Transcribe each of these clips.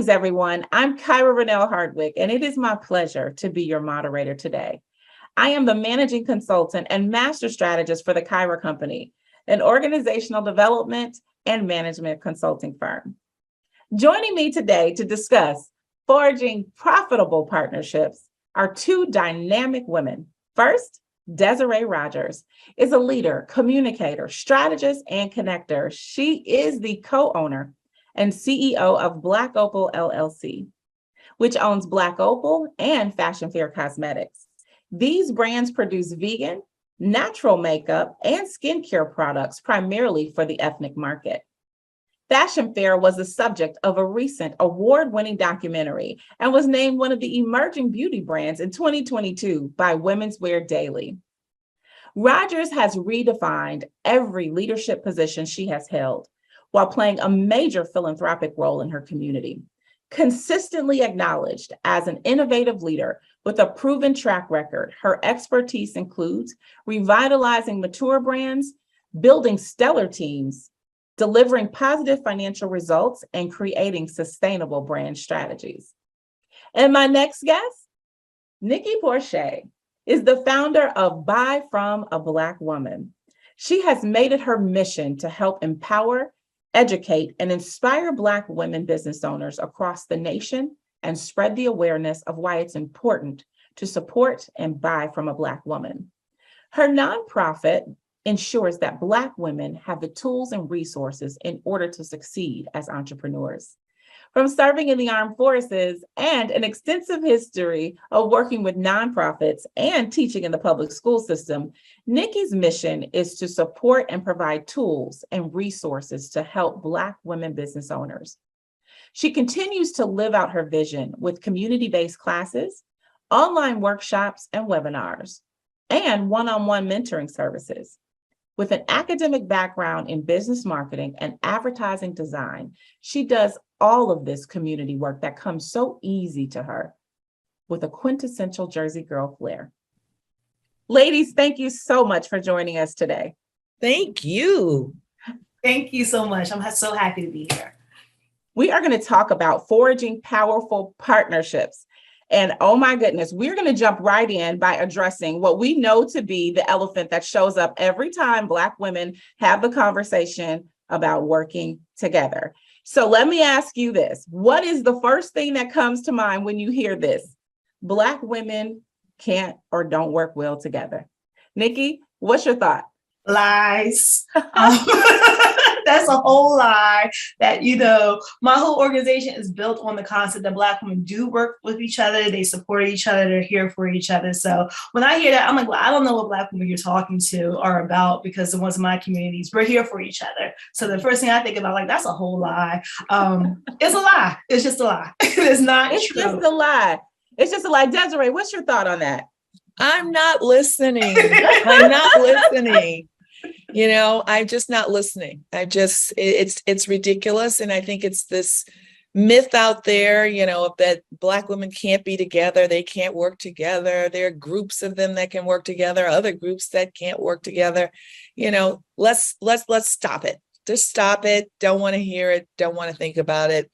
Greetings, everyone. I'm Kyra Hardwick, and it is my pleasure to be your moderator today. I am the managing consultant and master strategist for the Kyra Company, an organizational development and management consulting firm. Joining me today to discuss forging profitable partnerships are two dynamic women. First, Desiree Rogers is a leader, communicator, strategist, and connector. She is the co-owner and CEO of Black Opal LLC, which owns Black Opal and Fashion Fair Cosmetics. These brands produce vegan, natural makeup, and skincare products primarily for the ethnic market. Fashion Fair was the subject of a recent award-winning documentary and was named one of the emerging beauty brands in 2022 by Women's Wear Daily. Rogers has redefined every leadership position she has held, while playing a major philanthropic role in her community. Consistently acknowledged as an innovative leader with a proven track record, her expertise includes revitalizing mature brands, building stellar teams, delivering positive financial results, and creating sustainable brand strategies. And my next guest, Nikki Porcher, is the founder of Buy From a Black Woman. She has made it her mission to help empower, educate, and inspire Black women business owners across the nation and spread the awareness of why it's important to support and buy from a Black woman. Her nonprofit ensures that Black women have the tools and resources in order to succeed as entrepreneurs. From serving in the armed forces and an extensive history of working with nonprofits and teaching in the public school system, Nikki's mission is to support and provide tools and resources to help Black women business owners. She continues to live out her vision with community-based classes, online workshops and webinars, and one-on-one mentoring services. With an academic background in business marketing and advertising design, she does all of this community work that comes so easy to her with a quintessential Jersey girl flair. Ladies, thank you so much for joining us today. Thank you. Thank you so much. I'm so happy to be here. We are going to talk about forging powerful partnerships. And oh my goodness, we're going to jump right in by addressing what we know to be the elephant that shows up every time Black women have the conversation about working together. So let me ask you this. What is the first thing that comes to mind when you hear this? Black women can't or don't work well together. Nikki, what's your thought? Lies. That's a whole lie that, my whole organization is built on the concept that Black women do work with each other. They support each other. They're here for each other. So when I hear that, I'm like, well, I don't know what Black women you're talking to are about, because the ones in my communities, we're here for each other. So the first thing I think about, like, that's a whole lie. It's a lie. It's just a lie. It's not true. It's just a lie. It's just a lie. Desiree, what's your thought on that? I'm not listening. I'm not listening. I'm just not listening. It's ridiculous. And I think it's this myth out there, that Black women can't be together. They can't work together. There are groups of them that can work together, other groups that can't work together. Let's stop it. Just stop it. Don't want to hear it. Don't want to think about it.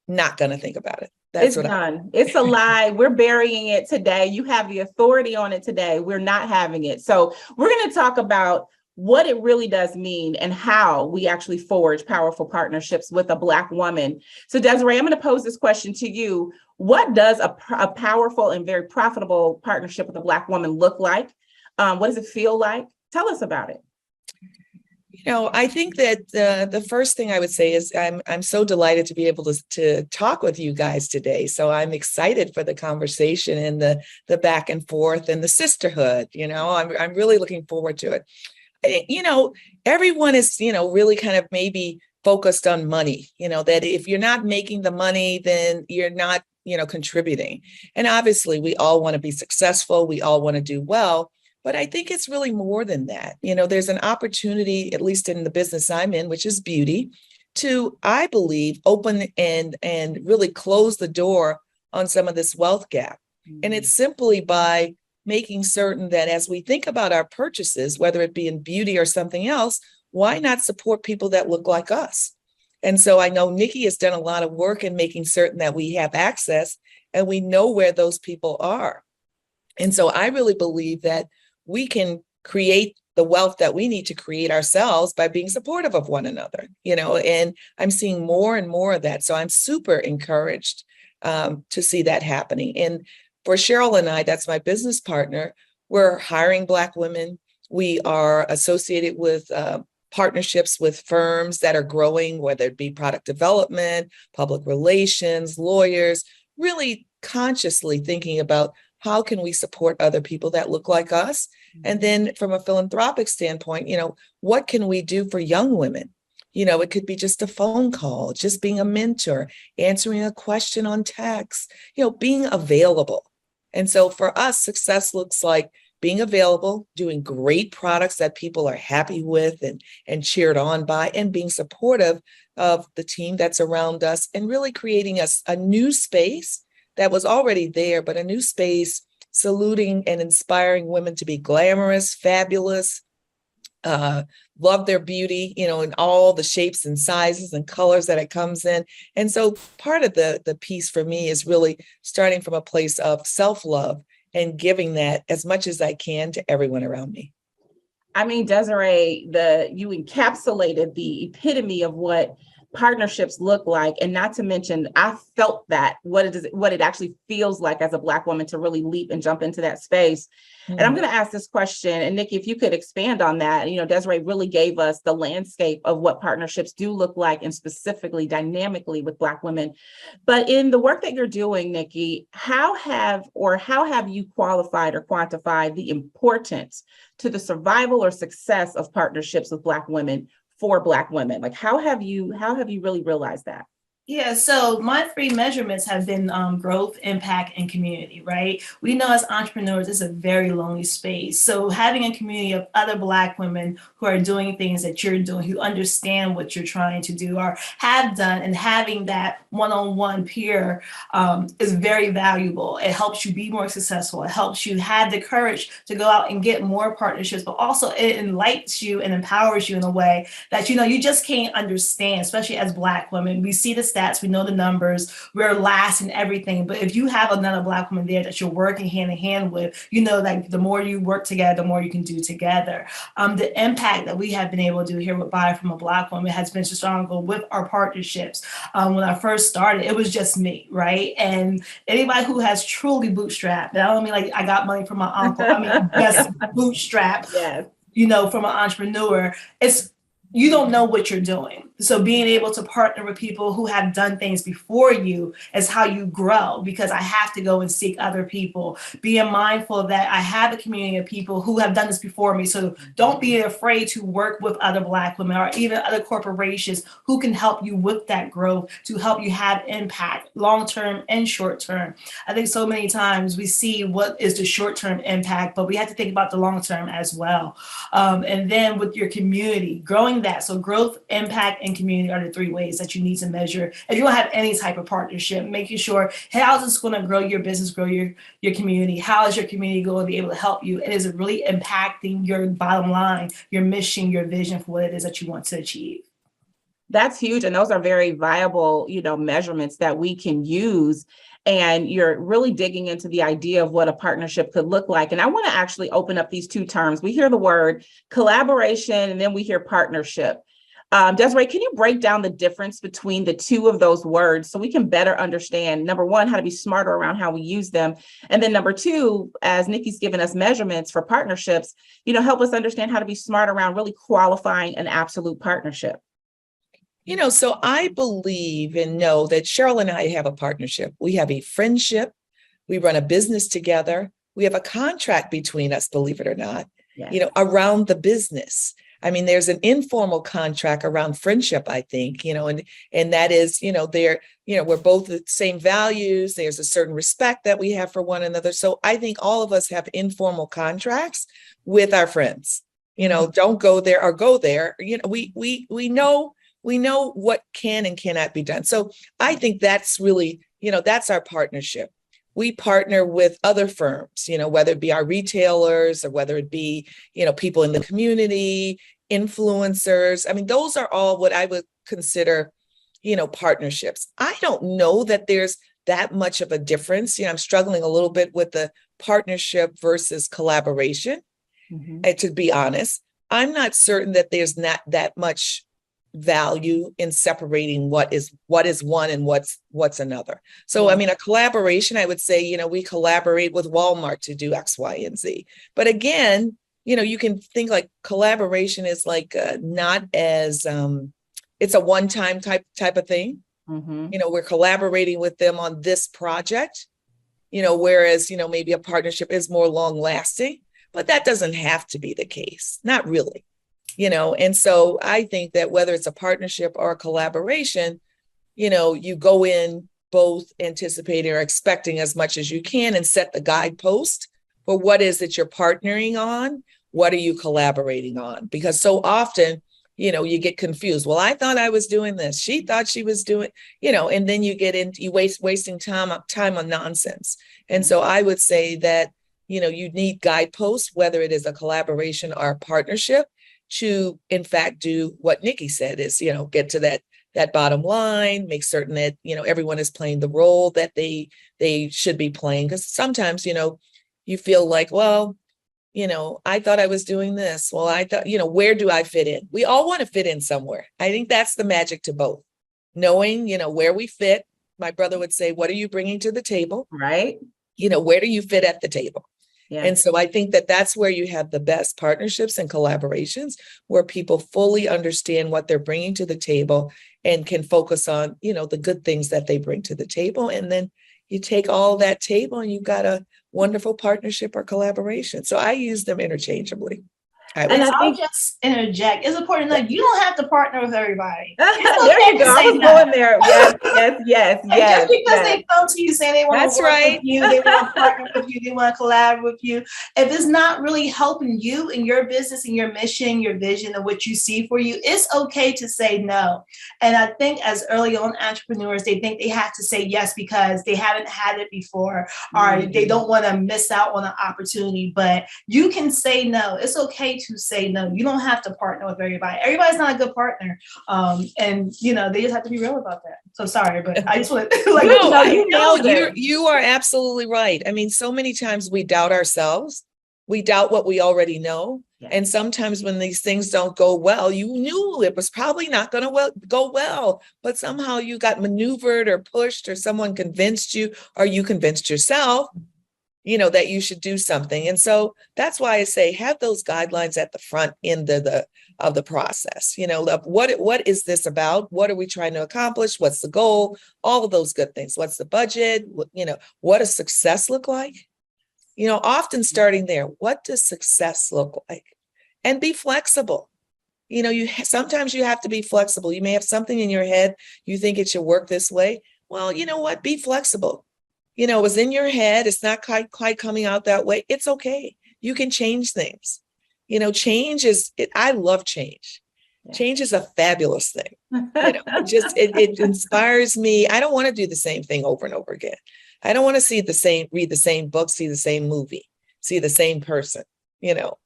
Not going to think about it. It's done. It's a lie. We're burying it today. You have the authority on it today. We're not having it. So we're going to talk about what it really does mean and how we actually forge powerful partnerships with a Black woman. So Desiree, I'm going to pose this question to you. What does a powerful and very profitable partnership with a Black woman look like? What does it feel like? Tell us about it. I think that the first thing I would say is I'm so delighted to be able to talk with you guys today. So I'm excited for the conversation and the back and forth and the sisterhood. I'm really looking forward to it. Everyone is, really kind of maybe focused on money, that if you're not making the money, then you're not, contributing. And obviously we all want to be successful. We all want to do well. But I think it's really more than that. There's an opportunity, at least in the business I'm in, which is beauty, to, I believe, open and really close the door on some of this wealth gap. Mm-hmm. And it's simply by making certain that as we think about our purchases, whether it be in beauty or something else, why not support people that look like us? And so I know Nikki has done a lot of work in making certain that we have access and we know where those people are. And so I really believe that we can create the wealth that we need to create ourselves by being supportive of one another, and I'm seeing more and more of that. So I'm super encouraged to see that happening. And for Cheryl and I, that's my business partner, we're hiring Black women. We are associated with partnerships with firms that are growing, whether it be product development, public relations, lawyers, really consciously thinking about how can we support other people that look like us? And then from a philanthropic standpoint, what can we do for young women? It could be just a phone call, just being a mentor, answering a question on text, being available. And so for us, success looks like being available, doing great products that people are happy with and cheered on by, and being supportive of the team that's around us, and really creating a new space that was already there, but a new space saluting and inspiring women to be glamorous, fabulous, love their beauty, in all the shapes and sizes and colors that it comes in. And so part of the piece for me is really starting from a place of self-love and giving that as much as I can to everyone around me. I mean, Desiree, you encapsulated the epitome of what partnerships look like, and not to mention, I felt that what it actually feels like as a Black woman to really leap and jump into that space. And I'm going to ask this question, and Nikki, if you could expand on that. Desiree really gave us the landscape of what partnerships do look like, and specifically dynamically with Black women. But in the work that you're doing, Nikki, how have you qualified or quantified the importance to the survival or success of partnerships with Black women for Black women? Like, how have you really realized that? Yeah, so my three measurements have been growth, impact, and community, right? We know as entrepreneurs, it's a very lonely space. So having a community of other Black women who are doing things that you're doing, who understand what you're trying to do or have done, and having that one-on-one peer is very valuable. It helps you be more successful. It helps you have the courage to go out and get more partnerships, but also it enlightens you and empowers you in a way that, you just can't understand, especially as Black women. We see the stats, we know the numbers, we're last in everything. But if you have another Black woman there that you're working hand in hand with, like the more you work together, the more you can do together. The impact that we have been able to do here with Buy From a Black Woman has been stronger with our partnerships. When I first started, it was just me, right? And anybody who has truly bootstrapped, and I don't mean like I got money from my uncle, I mean just bootstrap, Yes. From an entrepreneur, you don't know what you're doing. So being able to partner with people who have done things before you is how you grow, because I have to go and seek other people, being mindful that I have a community of people who have done this before me. So don't be afraid to work with other Black women or even other corporations who can help you with that growth, to help you have impact, long-term and short-term. I think so many times we see what is the short-term impact, but we have to think about the long-term as well. And then with your community, growing that. So growth, impact, and community are the three ways that you need to measure if you don't have any type of partnership, making sure how is this going to grow your business, grow your community? How is your community going to be able to help you? And is it really impacting your bottom line, your mission, your vision for what it is that you want to achieve? That's huge. And those are very viable, measurements that we can use. And you're really digging into the idea of what a partnership could look like. And I want to actually open up these two terms. We hear the word collaboration, and then we hear partnership. Desiree, can you break down the difference between the two of those words so we can better understand, number one, how to be smarter around how we use them? And then number two, as Nikki's given us measurements for partnerships, help us understand how to be smart around really qualifying an absolute partnership. So I believe and know that Cheryl and I have a partnership. We have a friendship. We run a business together. We have a contract between us, believe it or not, Yes. Around the business. I mean, there's an informal contract around friendship, I think, and that is, we're both the same values. There's a certain respect that we have for one another. So I think all of us have informal contracts with our friends. Don't go there or go there. We know what can and cannot be done. So I think that's really, that's our partnership. We partner with other firms, whether it be our retailers or whether it be, people in the community, influencers. I mean, those are all what I would consider partnerships. I don't know that there's that much of a difference. I'm struggling a little bit with the partnership versus collaboration. And to be honest, I'm not certain that there's not that much value in separating what is one and what's another. So, I mean, a collaboration, I would say, we collaborate with Walmart to do X, Y, and Z. But again, you can think like collaboration is like not as it's a one-time type of thing. We're collaborating with them on this project, whereas, maybe a partnership is more long lasting, but that doesn't have to be the case. Not really, and so I think that whether it's a partnership or a collaboration, you go in both anticipating or expecting as much as you can and set the guidepost for what is it you're partnering on? What are you collaborating on? Because so often, you get confused. Well, I thought I was doing this. She thought she was doing, and then you wasting time on nonsense. And so I would say that, you need guideposts, whether it is a collaboration or a partnership, to in fact do what Nikki said is, get to that bottom line, make certain that, everyone is playing the role that they should be playing. Because sometimes, you feel like, well, I thought I was doing this. Well, I thought, where do I fit in? We all want to fit in somewhere. I think that's the magic to both. Knowing, where we fit. My brother would say, what are you bringing to the table? Right. Where do you fit at the table? Yeah. And so I think that that's where you have the best partnerships and collaborations, where people fully understand what they're bringing to the table and can focus on, the good things that they bring to the table. And then you take all that table and you've got a wonderful partnership or collaboration. So I use them interchangeably. I'll just interject. It's important that you don't have to partner with everybody. There you go. I was going there. Yes. Just because they come to you saying they want to work with you, they want to partner with you, they want to collaborate with you. If it's not really helping you in your business and your mission, your vision, and what you see for you, it's okay to say no. And I think as early on entrepreneurs, they think they have to say yes because they haven't had it before, or they don't want to miss out on an opportunity. But you can say no. It's okay to say no. You don't have to partner with everybody. Everybody's not a good partner. And they just have to be real about that. So sorry, but I just want to you are absolutely right. I mean, so many times we doubt ourselves. We doubt what we already know. Yeah. And sometimes when these things don't go well, you knew it was probably not going to go well, but somehow you got maneuvered or pushed, or someone convinced you, or you convinced yourself that you should do something. And so that's why I say have those guidelines at the front end of the process. What is this about? What are we trying to accomplish? What's the goal? All of those good things. What's the budget? What does success look like? Often starting there, what does success look like? And be flexible. Sometimes you have to be flexible. You may have something in your head. You think it should work this way. Well, you know what? Be flexible. It was in your head. It's not quite coming out that way. It's okay. You can change things. Change is, I love change. Yeah. Change is a fabulous thing. It inspires me. I don't want to do the same thing over and over again. I don't want to read the same book, see the same movie, see the same person.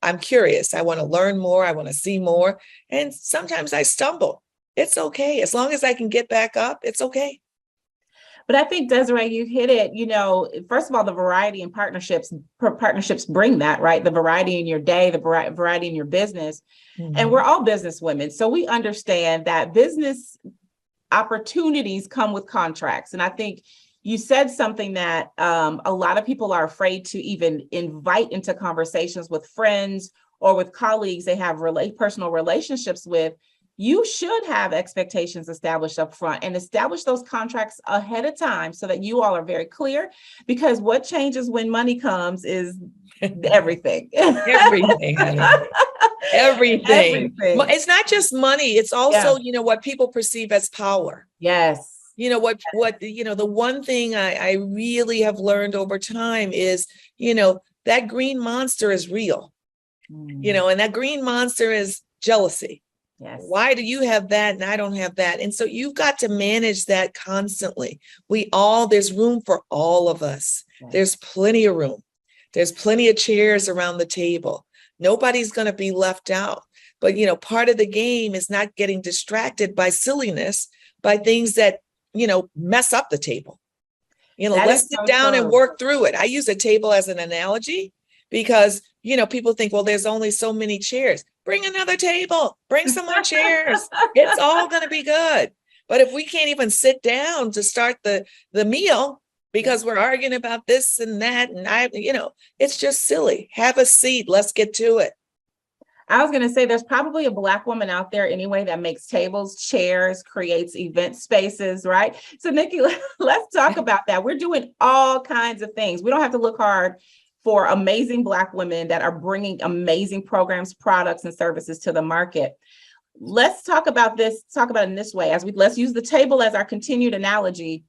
I'm curious. I want to learn more. I want to see more. And sometimes I stumble. It's okay. As long as I can get back up, it's okay. But I think, Desiree, you hit it, first of all, the variety in partnerships bring that, right? The variety in your day, the variety in your business. Mm-hmm. And we're all business women. So we understand that business opportunities come with contracts. And I think you said something that a lot of people are afraid to even invite into conversations with friends or with colleagues they have personal relationships with. You should have expectations established up front and establish those contracts ahead of time so that you all are very clear, because what changes when money comes is everything. Everything. Everything. It's not just money. It's also, what people perceive as power. Yes. The one thing I really have learned over time is, that green monster is real, and that green monster is jealousy. Yes. Why do you have that and I don't have that? And so you've got to manage that constantly. There's room for all of us. Yes. There's plenty of room. There's plenty of chairs around the table. Nobody's going to be left out. But, part of the game is not getting distracted by silliness, by things that, mess up the table. That Let's is sit so down and true. work through it. I use a table as an analogy because, people think, well, there's only so many chairs. Bring another table, bring some more chairs. It's all going to be good. But if we can't even sit down to start the meal because we're arguing about this and that, and it's just silly. Have a seat. Let's get to it. I was going to say there's probably a Black woman out there anyway that makes tables, chairs, creates event spaces, right? So Nikki, let's talk about that. We're doing all kinds of things. We don't have to look hard for amazing Black women that are bringing amazing programs, products, and services to the market. Let's talk about it in this way. Let's use the table as our continued analogy.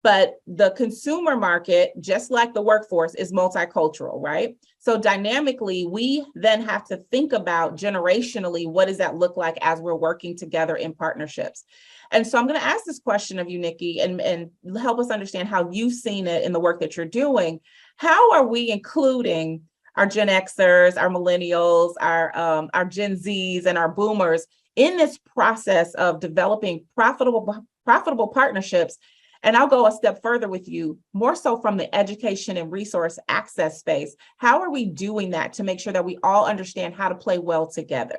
But the consumer market, just like the workforce, is multicultural, right? So dynamically, we then have to think about generationally, what does that look like as we're working together in partnerships? And so I'm going to ask this question of you, Nikki, and help us understand how you've seen it in the work that you're doing. How are we including our Gen Xers, our millennials, our Gen Zs, and our boomers in this process of developing profitable partnerships? And I'll go a step further with you, more so from the education and resource access space. How are we doing that to make sure that we all understand how to play well together?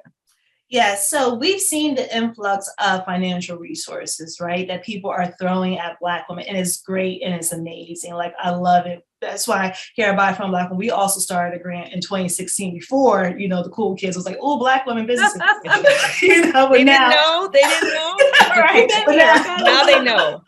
Yes, so we've seen the influx of financial resources, right, that people are throwing at Black women, and it's great and it's amazing. Like, I love it. That's why here at Buy From Black Women, we also started a grant in 2016 before, the cool kids was like, oh, Black women businesses. But they didn't know. They didn't know. Right. Now they know.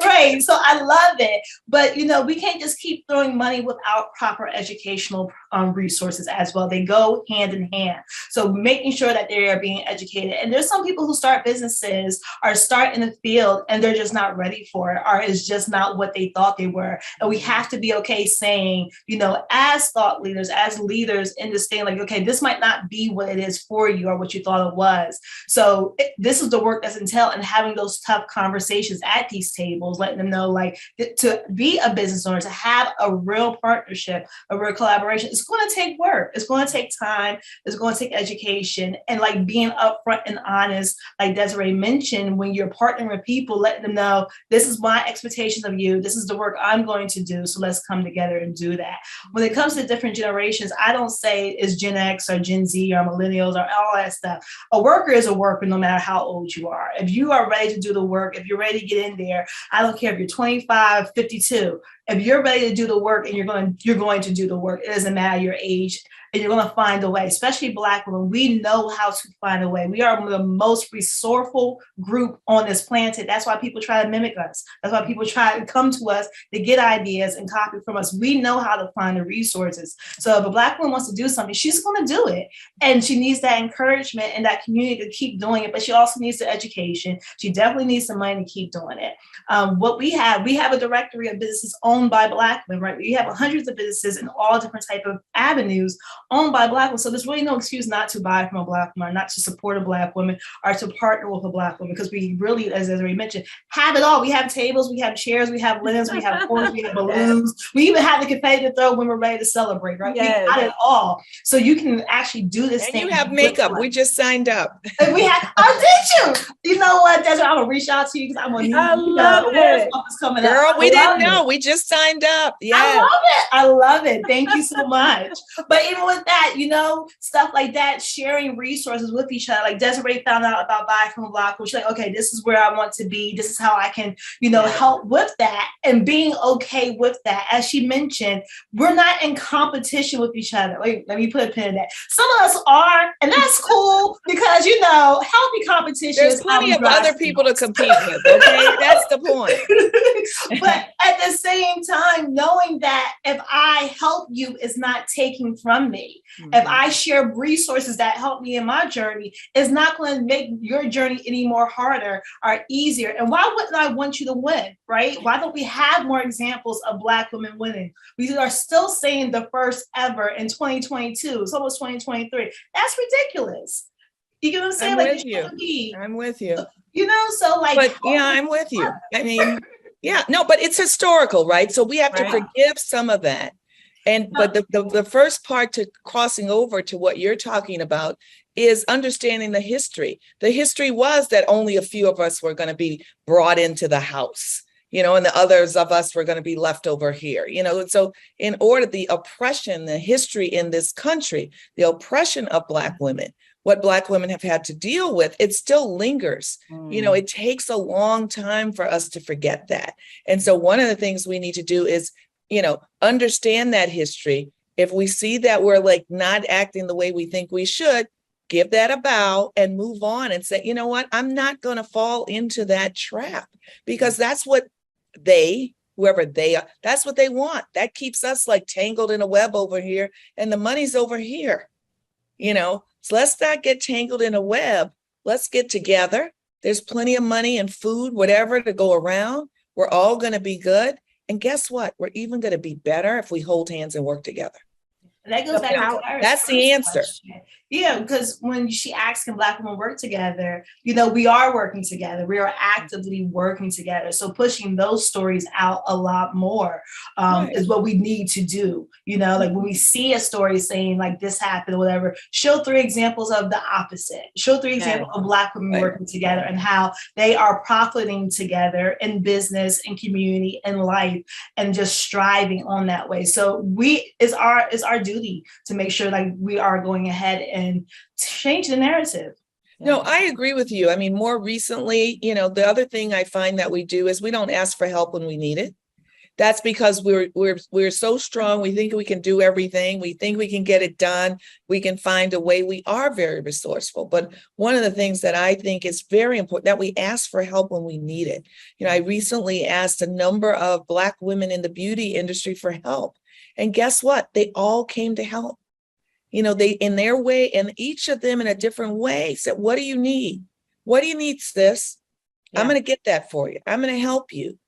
Right. So I love it. But, we can't just keep throwing money without proper educational resources as well. They go hand in hand. So making sure that they are being educated. And there's some people who start businesses or start in the field and they're just not ready for it, or it's just not what they thought they were. And we have to be okay saying, as thought leaders, as leaders in this thing, like, okay, this might not be what it is for you or what you thought it was. So this is the work that's entailed in having those tough conversations at these tables, letting them know, like, to be a business owner, to have a real partnership, a real collaboration, it's going to take work. It's going to take time. It's going to take education, and like being upfront and honest, like Desiree mentioned, when you're partnering with people, letting them know, this is my expectations of you. This is the work I'm going to do. So let's come together and do that. When it comes to different generations, I don't say it's Gen X or Gen Z or millennials or all that stuff. A worker is a worker no matter how old you are. If you are ready to do the work, if you're ready to get in there, I don't care if you're 25, 52. If you're ready to do the work and you're going to do the work, it doesn't matter your age, and you're going to find a way. Especially Black women, we know how to find a way. We are one of the most resourceful group on this planet. That's why people try to mimic us. That's why people try to come to us to get ideas and copy from us. We know how to find the resources. So if a Black woman wants to do something, she's going to do it. And she needs that encouragement and that community to keep doing it. But she also needs the education. She definitely needs some money to keep doing it. What we have a directory of businesses owned by Black women, right? We have hundreds of businesses in all different type of avenues owned by Black women. So there's really no excuse not to buy from a Black woman, or not to support a Black woman, or to partner with a Black woman, because we really, as I mentioned, have it all. We have tables, we have chairs, we have linens, we have cords, we have balloons. We even have the confetti to throw when we're ready to celebrate, right? Yes. We got it all. So you can actually do this and thing. You have makeup. We just signed up. And we have, did you? You know what, Desiree? I'm going to reach out to you because I'm going to I love it. Coming Girl, up. We didn't know. We just signed up. Yeah. I love it. Thank you so much. But even with that, stuff like that, sharing resources with each other. Like Desiree found out about Buy From Black, she's like, okay, this is where I want to be. This is how I can, help with that, and being okay with that. As she mentioned, we're not in competition with each other. Wait, let me put a pin in that. Some of us are, and that's cool because, healthy competition. There's plenty of other people to compete with. Okay, that's the point. But at the same time, knowing that if I help you, it's not taking from me. Mm-hmm. If I share resources that help me in my journey, it's not going to make your journey any more harder or easier. And why wouldn't I want you to win, right? Why don't we have more examples of Black women winning? We are still saying the first ever in 2022. It's almost 2023. That's ridiculous. You get what I'm saying? I'm with you. So like. But yeah, I'm with you. I mean, yeah, no, but it's historical, right? So we have to forgive some of that But the first part to crossing over to what you're talking about is understanding the history. The history was that only a few of us were going to be brought into the house, and the others of us were going to be left over here, And so in order, the oppression, the history in this country, the oppression of Black women, what Black women have had to deal with, it still lingers. It takes a long time for us to forget that. And so one of the things we need to do is, understand that history. If we see that we're like not acting the way we think we should, give that a bow and move on and say, you know what, I'm not going to fall into that trap, because that's what whoever they are, that's what they want. That keeps us like tangled in a web over here, and the money's over here, So let's not get tangled in a web. Let's get together. There's plenty of money and food, whatever, to go around. We're all going to be good. And guess what? We're even going to be better if we hold hands and work together. And that goes back to Kyra's that's the answer. Question. Yeah, because when she asks, can Black women work together? We are working together. We are actively working together. So pushing those stories out a lot more is what we need to do. Like when we see a story saying like this happened or whatever, show 3 examples of the opposite. Show 3 examples of Black women working together and how they are profiting together in business and community and life and just striving on that way. So it's our duty to make sure like we are going ahead and change the narrative. No, I agree with you. I mean, more recently, the other thing I find that we do is we don't ask for help when we need it. That's because we're so strong. We think we can do everything. We think we can get it done. We can find a way. We are very resourceful. But one of the things that I think is very important, that we ask for help when we need it. I recently asked a number of Black women in the beauty industry for help. And guess what? They all came to help. They, in their way, and each of them in a different way, said, what do you need? What do you need, sis? I'm going to get that for you. I'm going to help you.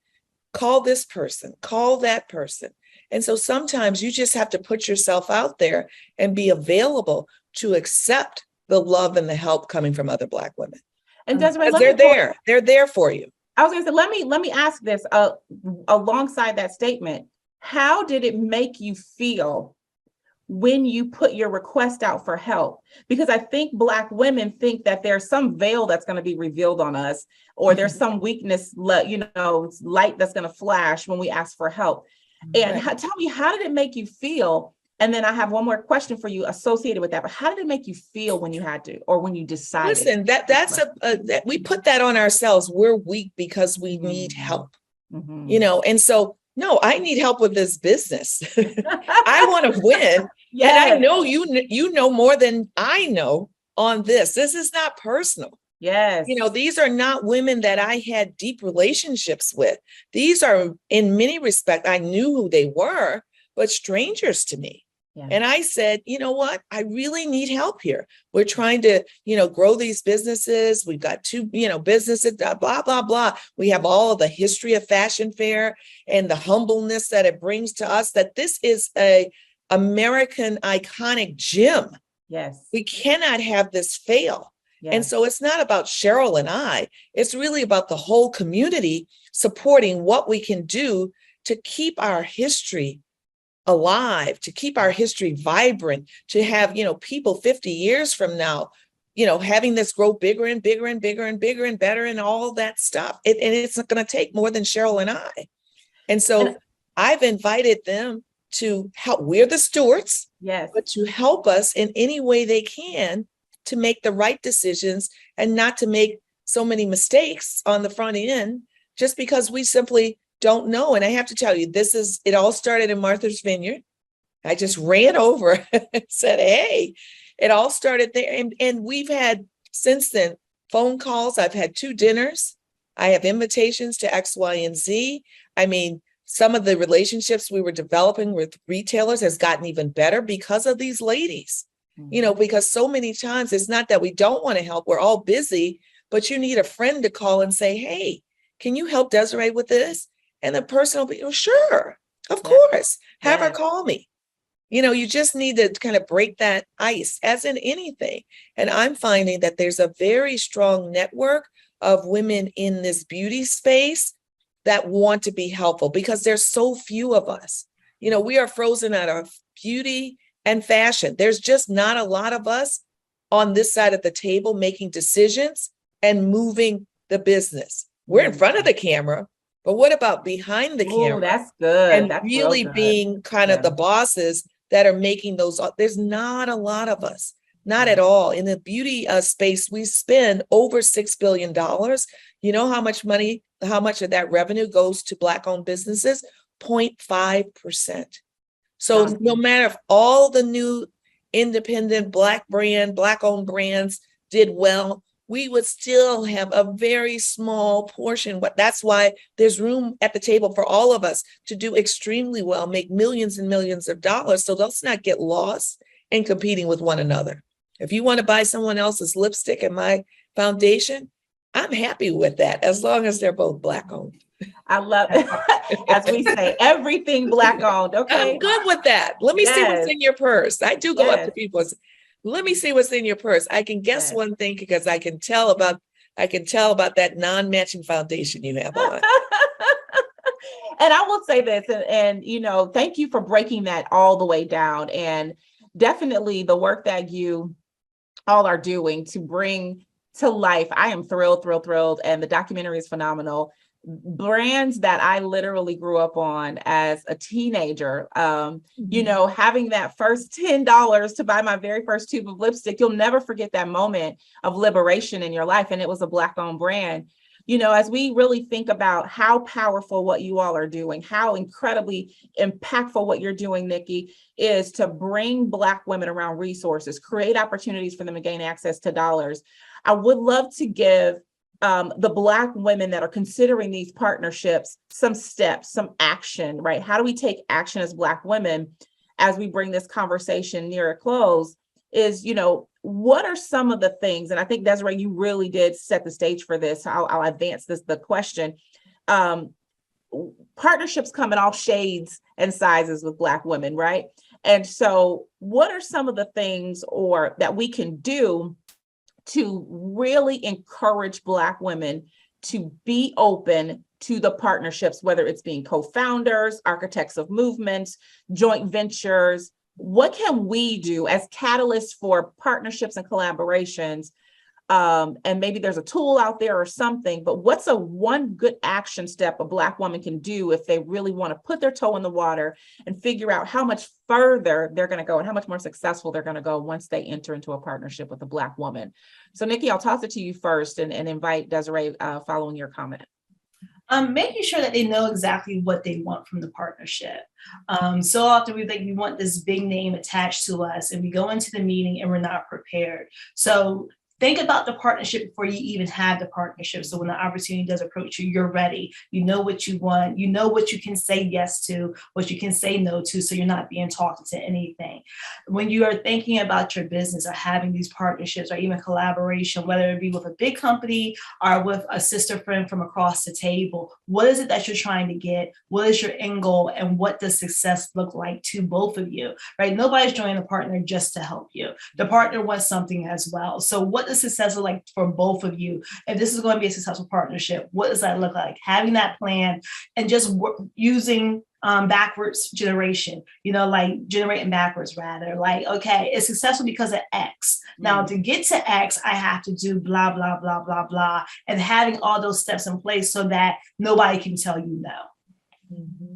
Call this person, call that person. And so sometimes you just have to put yourself out there and be available to accept the love and the help coming from other Black women. And Desiree, they're there for you. I was going to say, let me ask this alongside that statement. How did it make you feel when you put your request out for help? Because I think Black women think that there's some veil that's going to be revealed on us, or there's some weakness, light that's going to flash when we ask for help. And tell me, how did it make you feel? And then I have one more question for you associated with that. But how did it make you feel when you had to, or when you decided? Listen, that we put that on ourselves. We're weak because we need help, and so. No, I need help with this business. I want to win. Yes. And I know you know more than I know on this. This is not personal. Yes. These are not women that I had deep relationships with. These are, in many respects, I knew who they were, but strangers to me. Yeah. And I said, you know what? I really need help here. We're trying to, grow these businesses. We've got 2, businesses, blah, blah, blah. We have all of the history of Fashion Fair and the humbleness that it brings to us, that this is a American iconic gem. Yes. We cannot have this fail. Yes. And so it's not about Cheryl and I. It's really about the whole community supporting what we can do to keep our history alive, to keep our history vibrant, to have, people 50 years from now, having this grow bigger and bigger and bigger and bigger and better and all that stuff. And it's not going to take more than Cheryl and I. And so I've invited them to help. We're the stewards, yes, but to help us in any way they can to make the right decisions and not to make so many mistakes on the front end just because we simply don't know. And I have to tell you, it all started in Martha's Vineyard. I just ran over and said, hey, it all started there. And we've had since then phone calls. I've had 2 dinners. I have invitations to X, Y, and Z. I mean, some of the relationships we were developing with retailers has gotten even better because of these ladies, because so many times it's not that we don't want to help. We're all busy, but you need a friend to call and say, hey, can you help Desiree with this? And the person will be, sure, of course, have her call me. You just need to kind of break that ice, as in anything. And I'm finding that there's a very strong network of women in this beauty space that want to be helpful because there's so few of us. We are frozen out of beauty and fashion. There's just not a lot of us on this side of the table making decisions and moving the business. We're in front of the camera, but what about behind the camera? That's good. And That's really good. being kind of the bosses that are making those. There's not a lot of us, not at all. In the beauty space, we spend over $6 billion. You know how much money, how much of that revenue goes to Black-owned businesses? 0.5%. So no matter if all the new independent Black-owned brands did well, we would still have a very small portion. But that's why there's room at the table for all of us to do extremely well, make millions and millions of dollars. So let's not get lost in competing with one another. If you want to buy someone else's lipstick in my foundation, I'm happy with that, as long as they're both Black-owned. I love it. As we say, everything Black-owned. Okay. I'm good with that. Let me see what's in your purse. I do go up to people and say, let me see what's in your purse. I can guess one thing because I can tell about that non-matching foundation you have on. And I will say this, and thank you for breaking that all the way down. And definitely the work that you all are doing to bring to life. I am thrilled. And the documentary is phenomenal. Brands that I literally grew up on as a teenager, having that first $10 to buy my very first tube of lipstick, you'll never forget that moment of liberation in your life. And it was a Black-owned brand. As we really think about how powerful what you all are doing, how incredibly impactful what you're doing, Nikki, is to bring Black women around resources, create opportunities for them to gain access to dollars. I would love to give the Black women that are considering these partnerships some steps, some action, right? How do we take action as Black women as we bring this conversation near a close? Is, what are some of the things, and I think, Desiree, you really did set the stage for this. I'll advance the question. Partnerships come in all shades and sizes with Black women, right? And so what are some of the things that we can do to really encourage Black women to be open to the partnerships, whether it's being co-founders, architects of movements, joint ventures? What can we do as catalysts for partnerships and collaborations? And maybe there's a tool out there or something, but what's one good action step a Black woman can do if they really want to put their toe in the water and figure out how much further they're going to go and how much more successful they're going to go once they enter into a partnership with a Black woman? So Nikki, I'll toss it to you first and invite Desiree following your comment. Making sure that they know exactly what they want from the partnership. So often we want this big name attached to us and we go into the meeting and we're not prepared. So think about the partnership before you even have the partnership. So when the opportunity does approach you, you're ready. You know what you want. You know what you can say yes to, what you can say no to, so you're not being talked into anything. When you are thinking about your business or having these partnerships or even collaboration, whether it be with a big company or with a sister friend from across the table, what is it that you're trying to get? What is your end goal? And what does success look like to both of you, right? Nobody's joining a partner just to help you. The partner wants something as well. So what does success look like for both of you? If this is going to be a successful partnership, what does that look like? Having that plan and just using backwards generation, like generating backwards rather. Like, okay, it's successful because of X. Now to get to X, I have to do blah, blah, blah, blah, blah. And having all those steps in place so that nobody can tell you no.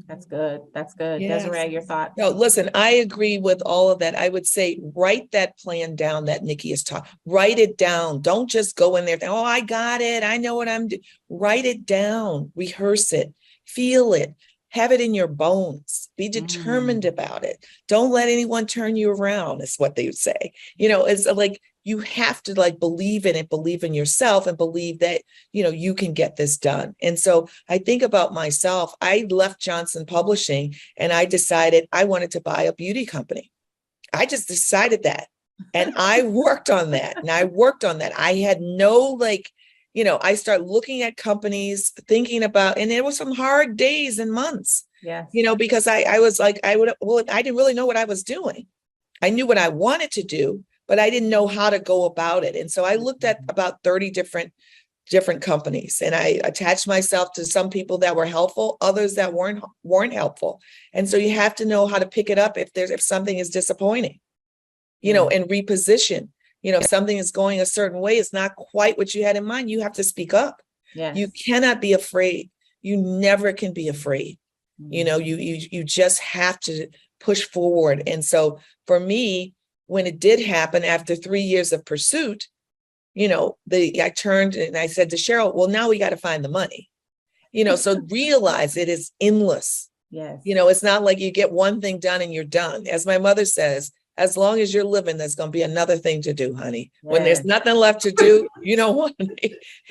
That's good. That's good. Yes. Desiree, your thoughts? No, listen, I agree with all of that. I would say, write that plan down that Nikki is talking. Write it down. Don't just go in there. Oh, I got it. I know what I'm doing. Write it down. Rehearse it. Feel it. Have it in your bones. Be determined about it. Don't let anyone turn you around, is what they would say. It's like you have to believe in it, believe in yourself, and believe that, you can get this done. And so I think about myself. I left Johnson Publishing and I decided I wanted to buy a beauty company. I just decided that. And I worked on that. I had no I started looking at companies, thinking about, and there were some hard days and months, because I was like, I didn't really know what I was doing. I knew what I wanted to do, but I didn't know how to go about it. And so I looked at about 30 different different companies, and I attached myself to some people that were helpful, others that weren't helpful. And so you have to know how to pick it up if something is disappointing, and reposition. If something is going a certain way, it's not quite what you had in mind, you have to speak up. Yes. You cannot be afraid. You never can be afraid. You just have to push forward. And so for me, when it did happen after 3 years of pursuit, I turned and I said to Cheryl, well, now we got to find the money, so realize it is endless. Yes. It's not like you get one thing done and you're done. As my mother says, as long as you're living, there's going to be another thing to do, honey. Yes. When there's nothing left to do,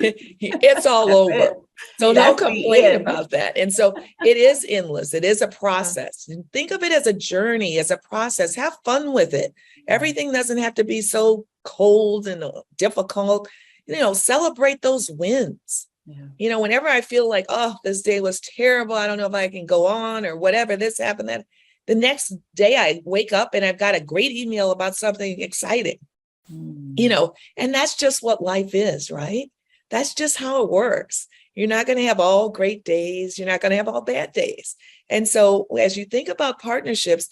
it's all over. So don't complain about that. And so it is endless. It is a process. Think of it as a journey, as a process. Have fun with it. Everything doesn't have to be so cold and difficult. Celebrate those wins. Yeah. Whenever I feel like, oh, this day was terrible, I don't know if I can go on or whatever, this happened, that. The next day I wake up and I've got a great email about something exciting, and that's just what life is, right? That's just how it works. You're not going to have all great days. You're not going to have all bad days. And so as you think about partnerships,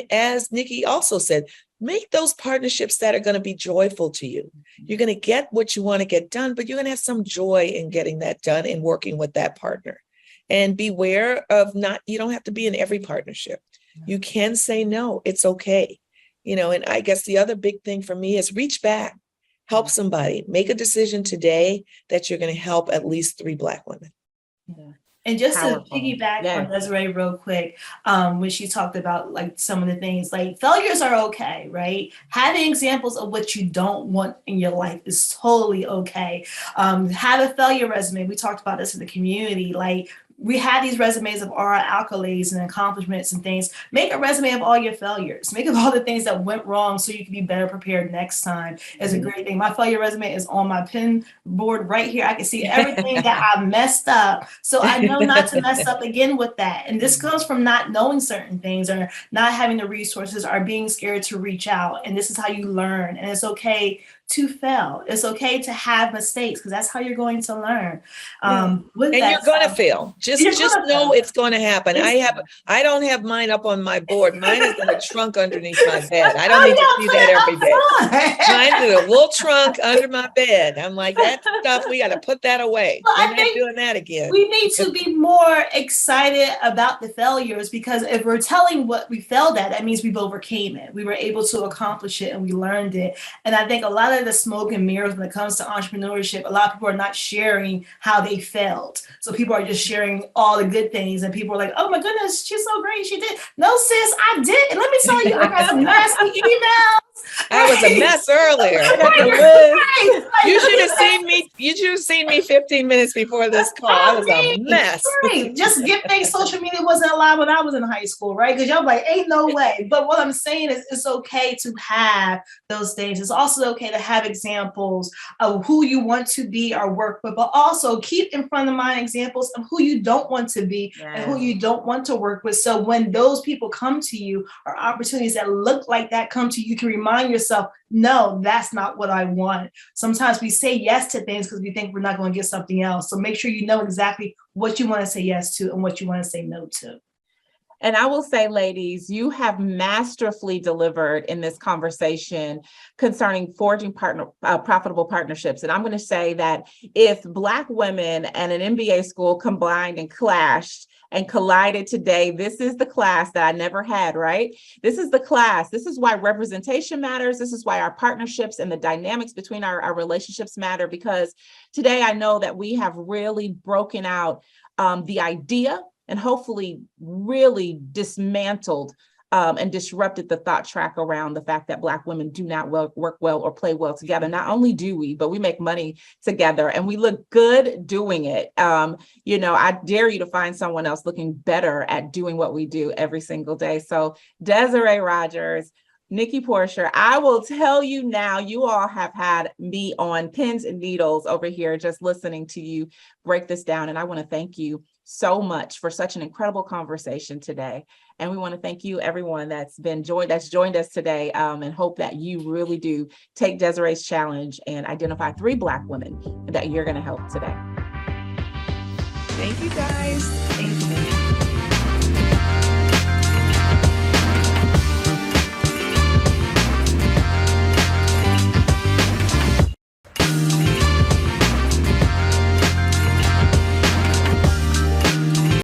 as Nikki also said, make those partnerships that are going to be joyful to you. You're going to get what you want to get done, but you're going to have some joy in getting that done and working with that partner. And beware of you don't have to be in every partnership. You can say no, it's okay. And I guess the other big thing for me is reach back, help somebody, make a decision today that you're going to help at least 3 Black women. Yeah. And just to piggyback on Desiree real quick, when she talked about like some of the things, like failures are okay, right? Having examples of what you don't want in your life is totally okay. Have a failure resume. We talked about this in the community, like we had these resumes of our accolades and accomplishments and things. Make a resume of all your failures. Make of all the things that went wrong so you can be better prepared next time. Is a great thing. My failure resume is on my pin board right here. I can see everything that I messed up. So I know not to mess up again with that. And this comes from not knowing certain things or not having the resources or being scared to reach out. And this is how you learn. And it's okay to fail. It's okay to have mistakes because that's how you're going to learn. And you're going to fail. Just know it's going to happen. I don't have mine up on my board. Mine is in a trunk underneath my bed. I don't need to see that every day. Mine's in a little trunk under my bed. I'm like, that stuff, we got to put that away. We're not doing that again. We need to be more excited about the failures because if we're telling what we failed at, that means we've overcame it. We were able to accomplish it and we learned it. And I think a lot of the smoke and mirrors when it comes to entrepreneurship, a lot of people are not sharing how they failed. So people are just sharing all the good things and people are like, oh my goodness, she's so great. She did. No, sis, I did. And let me tell you, I got some nasty emails. I was a mess earlier. You should have seen me. You should have seen me 15 minutes before this call. I was a mess. Just get things. Social media wasn't allowed when I was in high school, right? Because y'all like, ain't no way. But what I'm saying is it's okay to have those things. It's also okay to have examples of who you want to be or work with, but also keep in front of mind examples of who you don't want to be and who you don't want to work with. So when those people come to you or opportunities that look like that come to you, you can remind yourself, no, that's not what I want. Sometimes we say yes to things because we think we're not going to get something else. So make sure you know exactly what you want to say yes to and what you want to say no to. And I will say, ladies, you have masterfully delivered in this conversation concerning forging profitable partnerships. And I'm going to say that if Black women and an MBA school combined and clashed and collided today, this is the class that I never had, right? This is the class. This is why representation matters. This is why our partnerships and the dynamics between our relationships matter, because today I know that we have really broken out the idea and hopefully really dismantled and disrupted the thought track around the fact that Black women do not work well or play well together. Not only do we, but we make money together and we look good doing it. I dare you to find someone else looking better at doing what we do every single day. So Desiree Rogers, Nikki Porcher, I will tell you now, you all have had me on pins and needles over here just listening to you break this down. And I want to thank you so much for such an incredible conversation today. And we want to thank you, everyone that's joined us today, and hope that you really do take Desiree's challenge and identify 3 Black women that you're going to help today. Thank you, guys. Thank you.